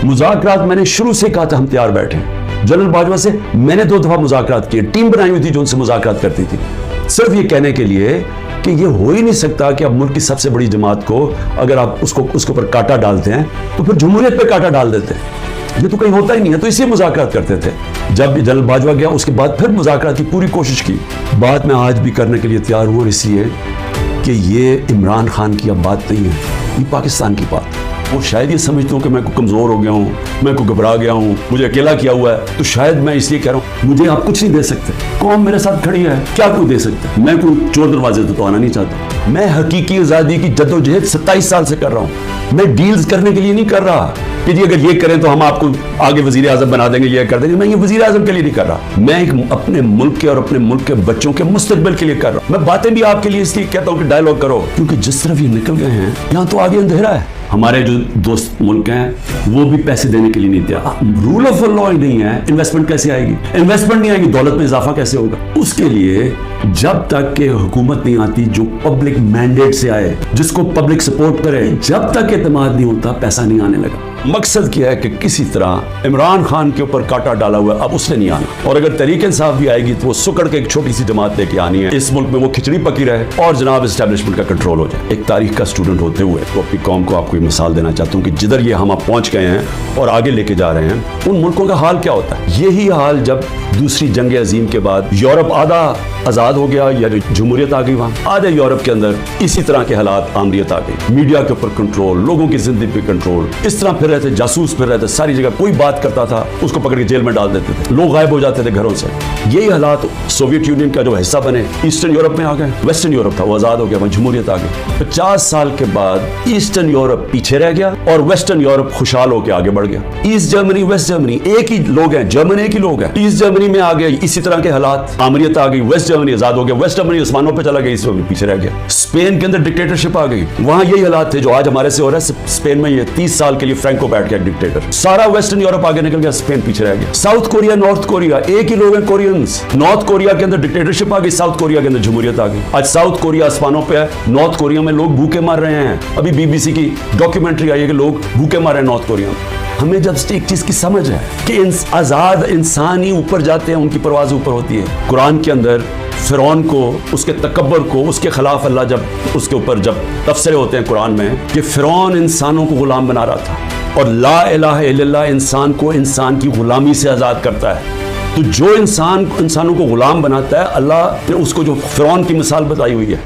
मुज़ाकरात मैंने शुरू से कहा था हम तैयार बैठे हैं। जनरल बाजवा से मैंने 2 दफा मुज़ाकरात किए, टीम बनाई हुई थी जो उनसे मुज़ाकरात करती थी, सिर्फ ये कहने के लिए कि ये हो ही नहीं सकता कि अब मुल्क की सबसे बड़ी जमात को अगर आप उसके ऊपर कांटा डालते हैं तो फिर जमहूरियत पे कांटा डाल देते हैं। ये तो कहीं होता ही नहीं है, तो इसलिए मुज़ाकरात करते थे। जब जनरल बाजवा गया उसके बाद फिर मुज़ाकरात की पूरी कोशिश की। बात मैं आज भी करने के लिए तैयार हूँ, इसलिए कि ये इमरान खान की अब बात नहीं है, ये पाकिस्तान की बात है। वो शायद ये समझते हो कि मैं को कमज़ोर हो गया हूँ, मैं को घबरा गया हूँ, मुझे अकेला किया हुआ है, तो शायद मैं इसलिए कह रहा हूँ मुझे आप कुछ नहीं दे सकते। कौम मेरे साथ खड़ी है, क्या कोई दे सकता है? मैं कोई चोर दरवाजे तो आना नहीं चाहता। मैं हकीकी आज़ादी की जद्दोजहद 27 साल से कर रहा हूँ। मैं डील्स करने के लिए नहीं कर रहा कि जी अगर ये करें तो हम आपको आगे वजीर आज़म बना देंगे, ये कर देंगे। मैं ये वजीर आज़म के लिए नहीं कर रहा, मैं एक अपने मुल्क के और अपने मुल्क के बच्चों के मुस्तकबिल के लिए कर रहा हूँ। मैं बातें भी आपके लिए इसलिए कहता हूँ कि डायलॉग करो, क्योंकि जिस तरफ ये निकल गए हैं यहाँ तो आगे अंधेरा है। हमारे जो दोस्त मुल्क हैं वो भी पैसे देने के लिए नहीं तैयार। रूल ऑफ लॉ ही नहीं है, इन्वेस्टमेंट कैसे आएगी? इन्वेस्टमेंट नहीं आएगी, दौलत में इजाफा कैसे होगा? उसके लिए जब तक के हुकूमत नहीं आती जो पब्लिक मैंडेट से आए, जिसको पब्लिक सपोर्ट करे, जब तक एतमाद नहीं होता पैसा नहीं आने लगा। मकसद क्या है कि किसी तरह इमरान खान के ऊपर कांटा डाला हुआ है, अब उसने नहीं आना। और अगर तहरीक इंसाफ भी आएगी तो वो सुकड़ के एक छोटी सी जमात लेके आनी है। इस मुल्क में वो खिचड़ी पकी रहे और जनाब एस्टेब्लिशमेंट का कंट्रोल हो जाए। एक तारीख का स्टूडेंट होते हुए तो अपनी कौम को आपको मिसाल देना चाहता हूँ कि जिधर ये हम आप पहुंच गए हैं और आगे लेके जा रहे हैं, उन मुल्कों का हाल क्या होता है। यही हाल जब दूसरी जंग अजीम के बाद यूरोप आधा आजाद हो गया या जमहूरियत आ गई, वहां आधे यूरोप के अंदर इसी तरह के हालात, आमरीत आ गई, मीडिया के ऊपर कंट्रोल, लोगों की जिंदगी पे कंट्रोल, इस तरह फिर रहे थे, जासूस फिर रहे थे सारी जगह। कोई बात करता था उसको पकड़ के जेल में डाल देते थे, लोग गायब हो जाते थे घरों से। यही हालात सोवियत यूनियन का जो हिस्सा बने ईस्टर्न यूरोप में आ गए। वेस्टर्न यूरोप था वो आजाद हो गया, वहां जमहूरियत आ गई। 50 साल के बाद ईस्टर्न यूरोप पीछे रह गया और वेस्टर्न यूरोप खुशहाल होकर आगे बढ़ गया। ईस्ट जर्मनी वेस्ट जर्मनी एक ही लोग हैं, जर्मन एक ही लोग हैं। ईस्ट जर्मनी में आ गए इसी तरह के हालात, आमरीत आ गई, वेस्ट जर्मनी आजाद हो गया, वेस्ट जर्मनी उस्मानों पे चला गया, इस वक्त पीछे रह गया। स्पेन के अंदर डिक्टेटरशिप आ गई, वहां यही हालात थे जो आज हमारे से हो रहा है। स्पेन में ये 30 साल के लिए फ्रैंको बैठ गया डिक्टेटर, सारा वेस्टर्न यूरोप आगे निकल गया, स्पेन पीछे रह गया। साउथ कोरिया नॉर्थ कोरिया एक ही लोग हैं, कोरियंस। नॉर्थ कोरिया के अंदर डिक्टेटरशिप आ गई, साउथ कोरिया के अंदर जमहूरियत आ गई। आज साउथ कोरिया आसमानों पे है, नॉर्थ कोरिया में लोग भूखे मर रहे हैं। अभी बीबीसी की डॉक्यूमेंट्री आई है कि लोग भूखे मर रहे हैं नॉर्थ कोरिया में। हमें जब एक चीज की समझ है कि आजाद इंसान ही ऊपर जाते हैं, उनकी परवाज ऊपर होती है। कुरान के अंदर फिरौन को, उसके तकब्बर को, उसके खिलाफ अल्लाह जब उसके ऊपर जब तफसीरे होते हैं कुरान में कि फिरौन इंसानों को गुलाम बना रहा था और ला इलाहा इल्लल्लाह इंसान को इंसान की गुलामी से आज़ाद करता है। तो जो इंसान इंसानों को गुलाम बनाता है, अल्लाह ने उसको जो फिरौन की मिसाल बताई हुई है